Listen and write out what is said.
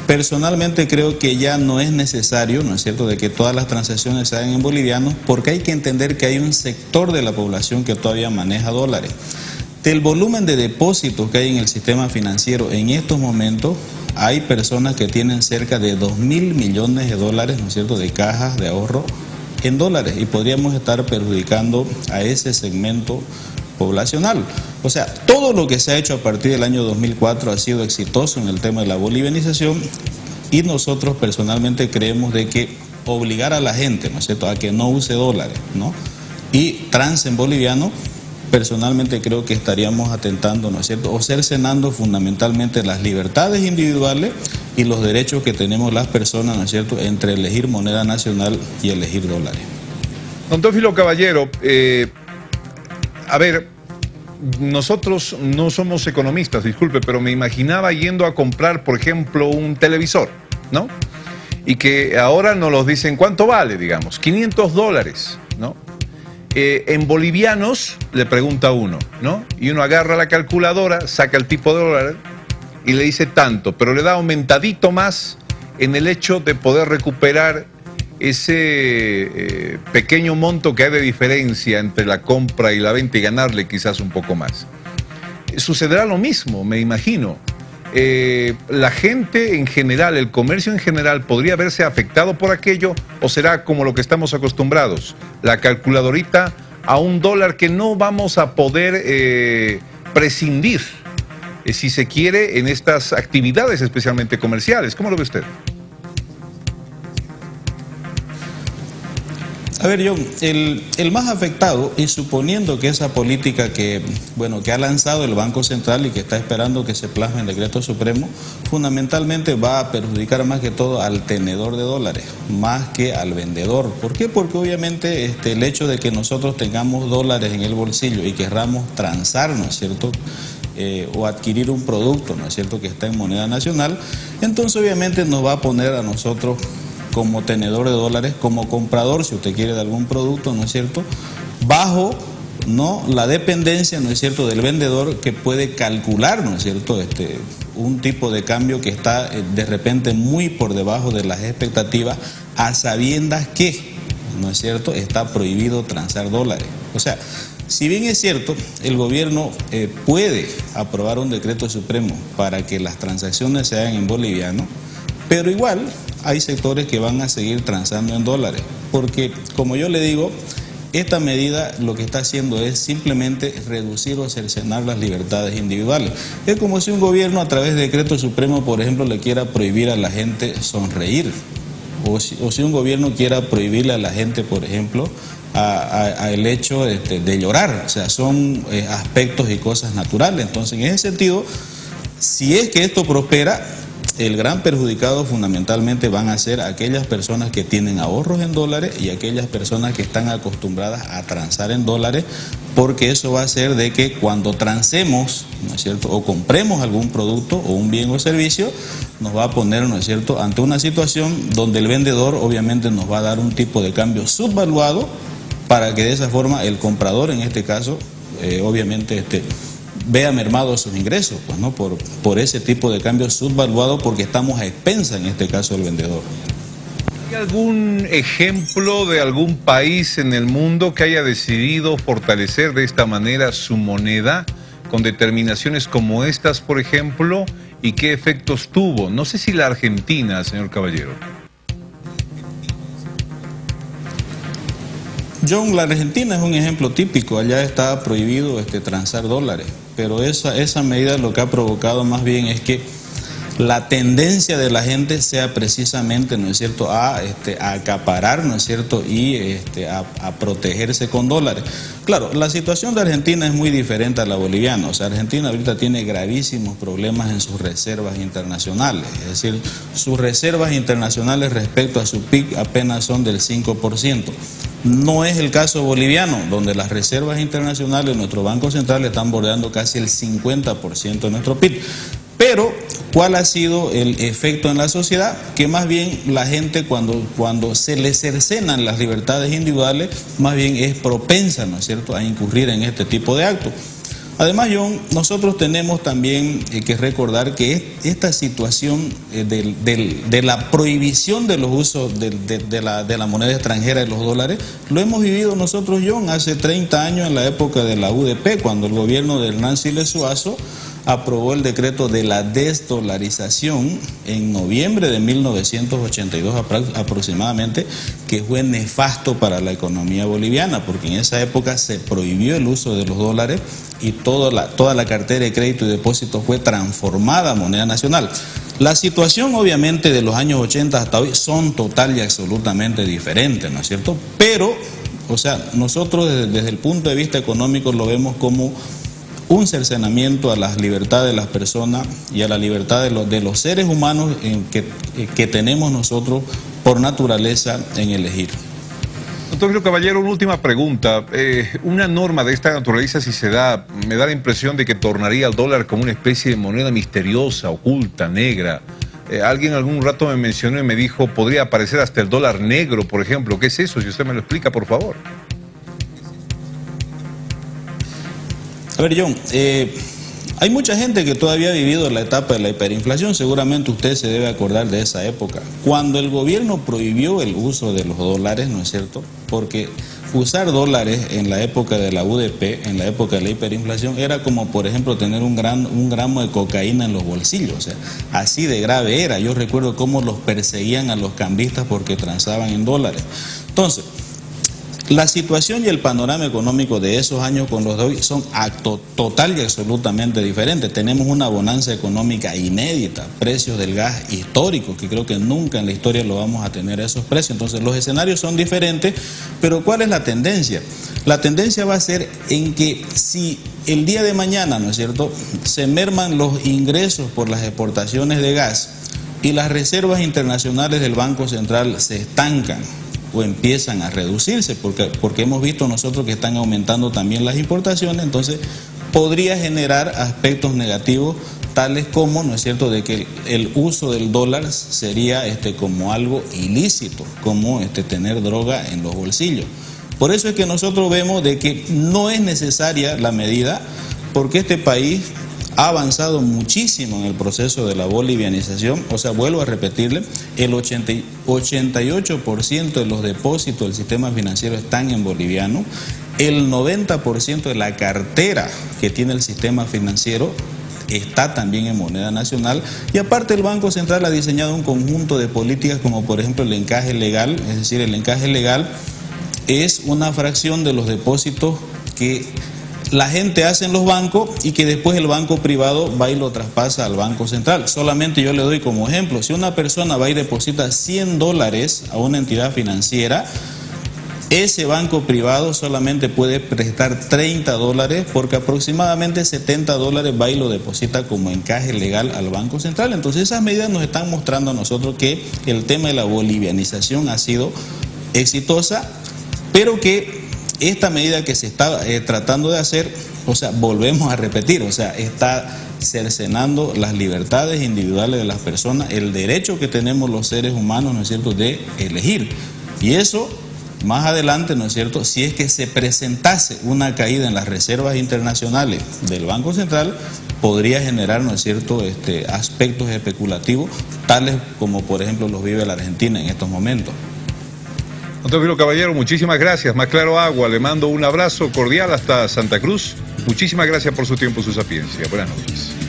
Personalmente creo que ya no es necesario, ¿no es cierto?, de que todas las transacciones se hagan en bolivianos, porque hay que entender que hay un sector de la población que todavía maneja dólares. Del volumen de depósitos que hay en el sistema financiero en estos momentos, hay personas que tienen cerca de 2.000 millones de dólares, ¿no es cierto?, de cajas de ahorro en dólares, y podríamos estar perjudicando a ese segmento poblacional. O sea, todo lo que se ha hecho a partir del año 2004 ha sido exitoso en el tema de la bolivianización, y nosotros personalmente creemos de que obligar a la gente, ¿no es cierto?, a que no use dólares, ¿no?, y trance en boliviano, personalmente creo que estaríamos atentando, ¿no es cierto?, o cercenando fundamentalmente las libertades individuales y los derechos que tenemos las personas, ¿no es cierto?, entre elegir moneda nacional y elegir dólares. Don Teófilo Caballero, a ver, nosotros no somos economistas, disculpe, pero me imaginaba yendo a comprar, por ejemplo, un televisor, ¿no? Y que ahora nos los dicen, ¿cuánto vale? Digamos, $500, ¿no? En bolivianos le pregunta uno, ¿no? Y uno agarra la calculadora, saca el tipo de dólar y le dice tanto, pero le da aumentadito más en el hecho de poder recuperar ese pequeño monto que hay de diferencia entre la compra y la venta y ganarle quizás un poco más. Sucederá lo mismo, me imagino. La gente en general, el comercio en general, ¿podría verse afectado por aquello o será como lo que estamos acostumbrados? La calculadorita a $1 que no vamos a poder prescindir, si se quiere, en estas actividades especialmente comerciales. ¿Cómo lo ve usted? A ver, John, el más afectado, y suponiendo que esa política que ha lanzado el Banco Central y que está esperando que se plasme en el decreto supremo, fundamentalmente va a perjudicar más que todo al tenedor de dólares, más que al vendedor. ¿Por qué? Porque obviamente el hecho de que nosotros tengamos dólares en el bolsillo y querramos transar, ¿no es cierto?, o adquirir un producto, ¿no es cierto?, que está en moneda nacional, entonces obviamente nos va a poner a nosotros como tenedor de dólares, como comprador, si usted quiere, de algún producto, ¿no es cierto?, bajo, ¿no?, la dependencia, ¿no es cierto?, del vendedor, que puede calcular, ¿no es cierto?, un tipo de cambio que está de repente muy por debajo de las expectativas, a sabiendas que, ¿no es cierto?, está prohibido transar dólares. O sea, si bien es cierto, el gobierno puede aprobar un decreto supremo para que las transacciones se hagan en boliviano, pero igual hay sectores que van a seguir transando en dólares, porque, como yo le digo, esta medida lo que está haciendo es simplemente reducir o cercenar las libertades individuales. Es como si un gobierno a través de decreto supremo, por ejemplo, le quiera prohibir a la gente sonreír, o si un gobierno quiera prohibirle a la gente, por ejemplo, el hecho de llorar. O sea, son aspectos y cosas naturales. Entonces, en ese sentido, si es que esto prospera, el gran perjudicado fundamentalmente van a ser aquellas personas que tienen ahorros en dólares y aquellas personas que están acostumbradas a transar en dólares, porque eso va a hacer de que cuando transemos, ¿no es cierto?, o compremos algún producto o un bien o servicio, nos va a poner, ¿no es cierto?, ante una situación donde el vendedor obviamente nos va a dar un tipo de cambio subvaluado, para que de esa forma el comprador, en este caso, obviamente vea mermados sus ingresos, pues, ¿no?, por ese tipo de cambio subvaluado, porque estamos a expensas, en este caso, del vendedor. ¿Hay algún ejemplo de algún país en el mundo que haya decidido fortalecer de esta manera su moneda, con determinaciones como estas, por ejemplo, y qué efectos tuvo? No sé si la Argentina, señor Caballero. John, la Argentina es un ejemplo típico. Allá está prohibido transar dólares, pero esa medida lo que ha provocado más bien es que la tendencia de la gente sea precisamente, ¿no es cierto?, a acaparar, ¿no es cierto?, y a protegerse con dólares. Claro, la situación de Argentina es muy diferente a la boliviana. O sea, Argentina ahorita tiene gravísimos problemas en sus reservas internacionales. Es decir, sus reservas internacionales respecto a su PIB apenas son del 5%. No es el caso boliviano, donde las reservas internacionales de nuestro Banco Central están bordeando casi el 50% de nuestro PIB. Pero, ¿cuál ha sido el efecto en la sociedad? Que más bien la gente, cuando se le cercenan las libertades individuales, más bien es propensa, ¿no es cierto?, a incurrir en este tipo de actos. Además, John, nosotros tenemos también que recordar que esta situación de la prohibición de los usos de la moneda extranjera y los dólares, lo hemos vivido nosotros, John, hace 30 años en la época de la UDP, cuando el gobierno de Hernán Siles Suazo aprobó el decreto de la desdolarización en noviembre de 1982 aproximadamente, que fue nefasto para la economía boliviana, porque en esa época se prohibió el uso de los dólares y toda la cartera de crédito y depósito fue transformada a moneda nacional. La situación obviamente de los años 80 hasta hoy son total y absolutamente diferentes, ¿no es cierto? Pero, o sea, nosotros desde el punto de vista económico lo vemos como un cercenamiento a las libertades de las personas y a la libertad de los seres humanos que tenemos nosotros por naturaleza en elegir. Doctor Filo Caballero, una última pregunta. Una norma de esta naturaleza, si se da, me da la impresión de que tornaría al dólar como una especie de moneda misteriosa, oculta, negra. Alguien algún rato me mencionó y me dijo, podría aparecer hasta el dólar negro, por ejemplo. ¿Qué es eso? Si usted me lo explica, por favor. A ver, John, hay mucha gente que todavía ha vivido la etapa de la hiperinflación. Seguramente usted se debe acordar de esa época, cuando el gobierno prohibió el uso de los dólares, ¿no es cierto? Porque usar dólares en la época de la UDP, en la época de la hiperinflación, era como, por ejemplo, tener un gramo de cocaína en los bolsillos. O sea, así de grave era. Yo recuerdo cómo los perseguían a los cambistas porque transaban en dólares. Entonces, la situación y el panorama económico de esos años con los de hoy son total y absolutamente diferentes. Tenemos una bonanza económica inédita, precios del gas históricos, que creo que nunca en la historia lo vamos a tener a esos precios. Entonces los escenarios son diferentes, pero ¿cuál es la tendencia? La tendencia va a ser en que si el día de mañana, ¿no es cierto?, se merman los ingresos por las exportaciones de gas y las reservas internacionales del Banco Central se estancan o empiezan a reducirse, porque hemos visto nosotros que están aumentando también las importaciones, entonces podría generar aspectos negativos tales como, ¿no es cierto?, de que el uso del dólar sería como algo ilícito, como tener droga en los bolsillos. Por eso es que nosotros vemos de que no es necesaria la medida, porque este país ha avanzado muchísimo en el proceso de la bolivianización. O sea, vuelvo a repetirle, el 88% de los depósitos del sistema financiero están en boliviano, el 90% de la cartera que tiene el sistema financiero está también en moneda nacional, y aparte el Banco Central ha diseñado un conjunto de políticas como por ejemplo el encaje legal. Es decir, el encaje legal es una fracción de los depósitos que la gente hace en los bancos y que después el banco privado va y lo traspasa al Banco Central. Solamente yo le doy como ejemplo, si una persona va y deposita $100 a una entidad financiera, ese banco privado solamente puede prestar $30 porque aproximadamente $70 va y lo deposita como encaje legal al Banco Central. Entonces esas medidas nos están mostrando a nosotros que el tema de la bolivianización ha sido exitosa, pero que esta medida que se está tratando de hacer, o sea, volvemos a repetir, o sea, está cercenando las libertades individuales de las personas, el derecho que tenemos los seres humanos, ¿no es cierto?, de elegir. Y eso, más adelante, ¿no es cierto?, si es que se presentase una caída en las reservas internacionales del Banco Central, podría generar, ¿no es cierto?, aspectos especulativos, tales como, por ejemplo, los vive la Argentina en estos momentos. Doctor Filo Caballero, muchísimas gracias. Más claro agua, le mando un abrazo cordial hasta Santa Cruz. Muchísimas gracias por su tiempo y su sapiencia. Buenas noches.